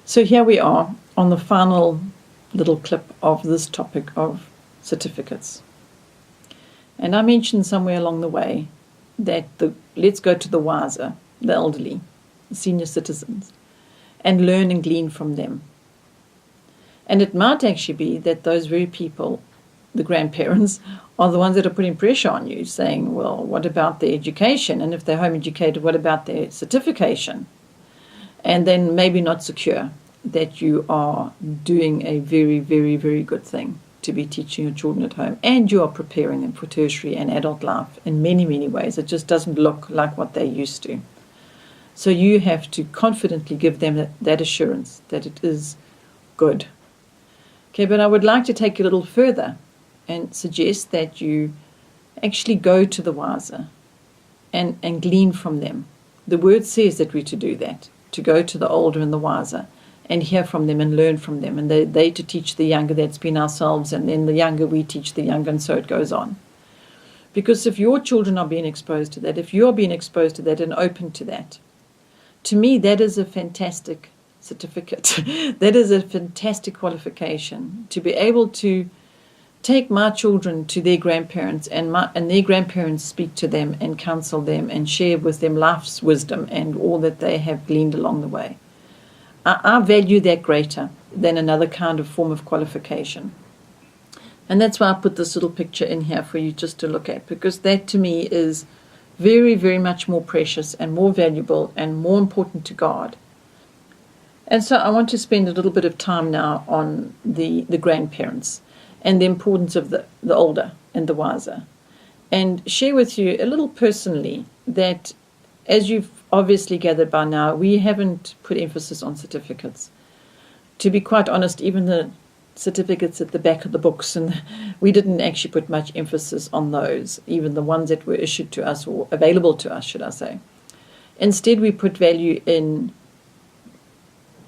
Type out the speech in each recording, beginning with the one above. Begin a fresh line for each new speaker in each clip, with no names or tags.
So here we are on the final little clip of this topic of certificates. And I mentioned somewhere along the way that let's go to the wiser, the elderly, the senior citizens, and learn and glean from them. And it might actually be that those very people, the grandparents, are the ones that are putting pressure on you, saying, well, what about their education? And if they're home educated, what about their certification? And then maybe not secure that you are doing a very, very, very good thing to be teaching your children at home, and you are preparing them for tertiary and adult life in many, many ways. It just doesn't look like what they're used to. So you have to confidently give them that assurance that it is good. Okay, but I would like to take you a little further and suggest that you actually go to the wiser and glean from them. The word says that we're to do that, to go to the older and the wiser and hear from them and learn from them. And they to teach the younger, that's been ourselves, and then the younger we teach the younger, and so it goes on. Because if your children are being exposed to that, if you're being exposed to that and open to that, to me that is a fantastic certificate. That is a fantastic qualification, to be able to take my children to their grandparents and their grandparents speak to them and counsel them and share with them life's wisdom and all that they have gleaned along the way. I value that greater than another kind of form of qualification. And that's why I put this little picture in here for you just to look at, because that to me is very, very much more precious and more valuable and more important to God. And so I want to spend a little bit of time now on the grandparents and the importance of the older and the wiser, and share with you a little personally that, as you've obviously gathered by now, we haven't put emphasis on certificates. To be quite honest, even the certificates at the back of the books, and we didn't actually put much emphasis on those, even the ones that were issued to us or available to us, should I say. Instead, we put value in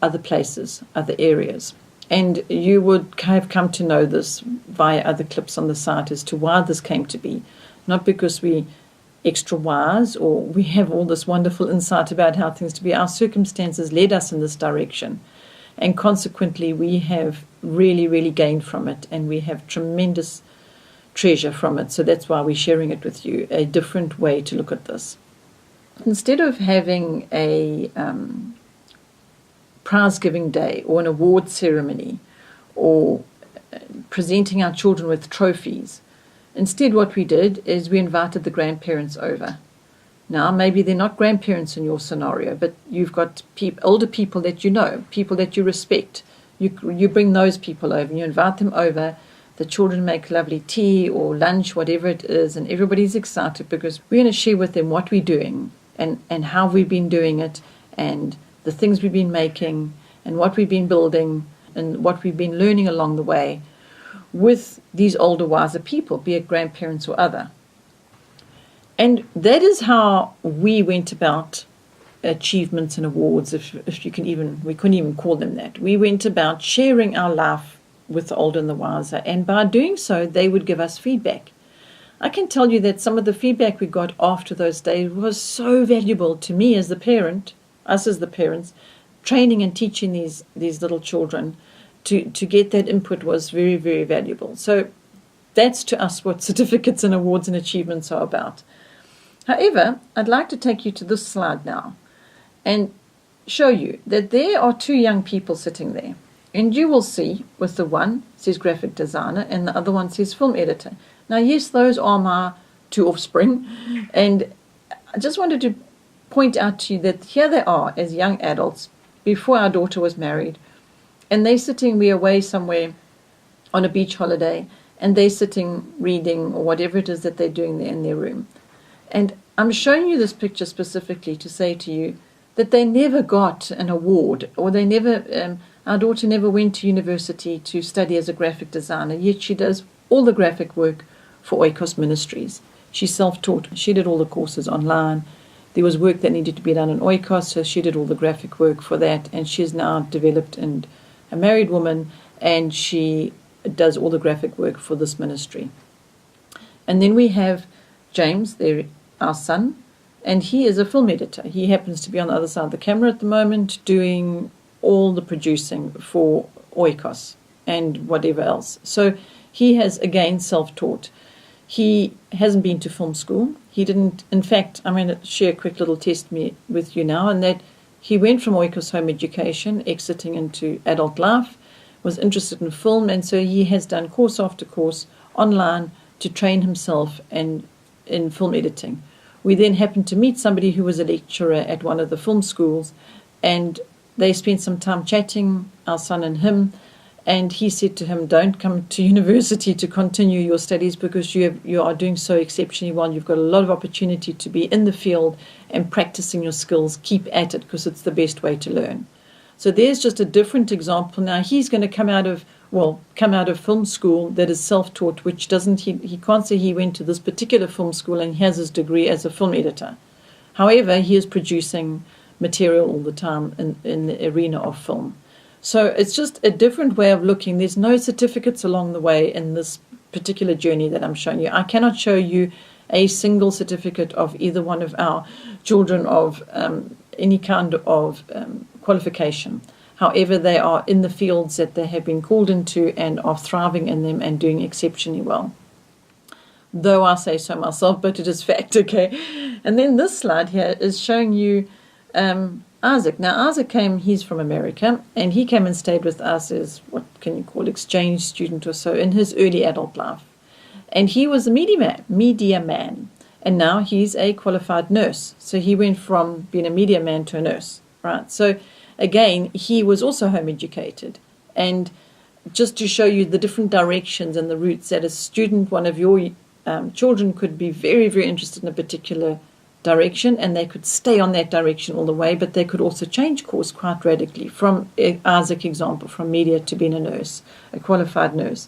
other places, other areas. And you would have come to know this via other clips on the site as to why this came to be. Not because we extra wise or we have all this wonderful insight about how things to be. Our circumstances led us in this direction. And consequently, we have really, really gained from it. And we have tremendous treasure from it. So that's why we're sharing it with you, a different way to look at this. Instead of having a prize-giving day or an award ceremony or presenting our children with trophies, instead what we did is we invited the grandparents over. Now, maybe they're not grandparents in your scenario, but you've got older people that you know, people that you respect. You bring those people over, you invite them over, the children make lovely tea or lunch, whatever it is, and everybody's excited because we're going to share with them what we're doing and how we've been doing it, and the things we've been making, and what we've been building, and what we've been learning along the way with these older, wiser people, be it grandparents or other. And that is how we went about achievements and awards, if you can even, we couldn't even call them that. We went about sharing our life with the older and the wiser, and by doing so, they would give us feedback. I can tell you that some of the feedback we got after those days was so valuable to me as the parent, us as the parents, training and teaching these little children to get that input was very, very valuable. So that's to us what certificates and awards and achievements are about. However, I'd like to take you to this slide now and show you that there are two young people sitting there. And you will see with the one says graphic designer and the other one says film editor. Now, yes, those are my two offspring. And I just wanted to point out to you that here they are as young adults before our daughter was married, and they're sitting, we're away somewhere on a beach holiday, and they're sitting reading or whatever it is that they're doing there in their room. And I'm showing you this picture specifically to say to you that they never got an award, or they never, our daughter never went to university to study as a graphic designer, yet she does all the graphic work for Oikos Ministries. She's self-taught. She did all the courses online. There was work that needed to be done in Oikos, so she did all the graphic work for that, and she's now developed and a married woman, and she does all the graphic work for this ministry. And then we have James, our son, and he is a film editor. He happens to be on the other side of the camera at the moment doing all the producing for Oikos and whatever else. So he has, again, self-taught. He hasn't been to film school. He didn't, in fact, I'm going to share a quick little test with you now, and that he went from Oikos home education, exiting into adult life, was interested in film, and so he has done course after course online to train himself in film editing. We then happened to meet somebody who was a lecturer at one of the film schools, and they spent some time chatting, our son and him, and he said to him, don't come to university to continue your studies because you are doing so exceptionally well. You've got a lot of opportunity to be in the field and practicing your skills. Keep at it because it's the best way to learn. So there's just a different example. Now he's going to come out of film school that is self-taught, which he can't say he went to this particular film school and he has his degree as a film editor. However, he is producing material all the time in the arena of film. So it's just a different way of looking. There's no certificates along the way in this particular journey that I'm showing you. I cannot show you a single certificate of either one of our children of any kind of qualification. However, they are in the fields that they have been called into and are thriving in them and doing exceptionally well. Though I say so myself, but it is fact, okay? And then this slide here is showing you Isaac. Now, Isaac he's from America, and he came and stayed with us as, what can you call, exchange student or so in his early adult life. And he was a media man, and now he's a qualified nurse. So he went from being a media man to a nurse, right? So again, he was also home educated. And just to show you the different directions and the routes that a student, one of your children, could be very, very interested in a particular direction, and they could stay on that direction all the way, but they could also change course quite radically from Isaac example, from media to being a nurse, a qualified nurse.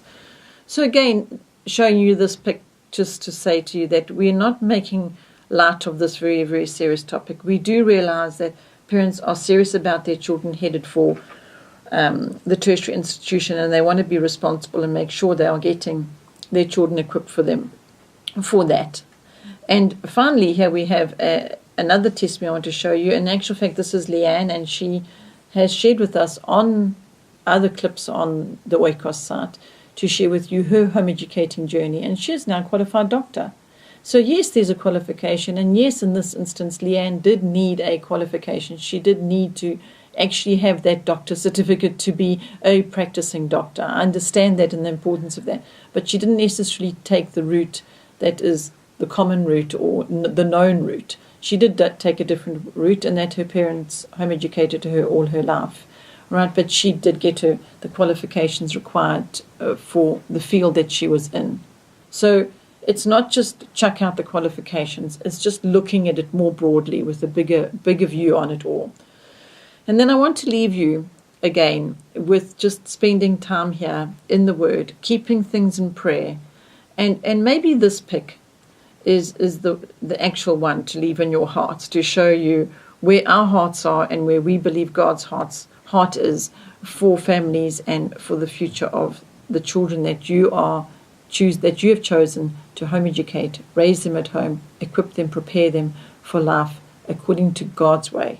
So again, showing you this pic just to say to you that we're not making light of this very, very serious topic. We do realize that parents are serious about their children headed for the tertiary institution, and they want to be responsible and make sure they are getting their children equipped for that. And finally, here we have another testimony I want to show you. In actual fact, this is Leanne, and she has shared with us on other clips on the Oikos site to share with you her home educating journey. And she is now a qualified doctor. So yes, there's a qualification. And yes, in this instance, Leanne did need a qualification. She did need to actually have that doctor certificate to be a practicing doctor. I understand that and the importance of that. But she didn't necessarily take the route that is the common route or the known route. She did take a different route, and that her parents home educated her all her life, right? But she did get the qualifications required for the field that she was in. So it's not just chuck out the qualifications, it's just looking at it more broadly with a bigger view on it all. And then I want to leave you again with just spending time here in the Word, keeping things in prayer, and maybe this pic is the actual one to leave in your hearts, to show you where our hearts are and where we believe God's heart is for families and for the future of the children that you have chosen to home educate, raise them at home, equip them, prepare them for life according to God's way.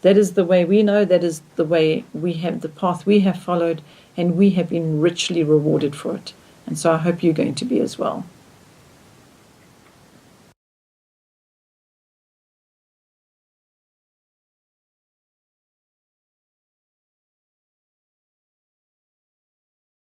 That is the way we know, that is the way we have, the path we have followed, and we have been richly rewarded for it. And so I hope you're going to be as well.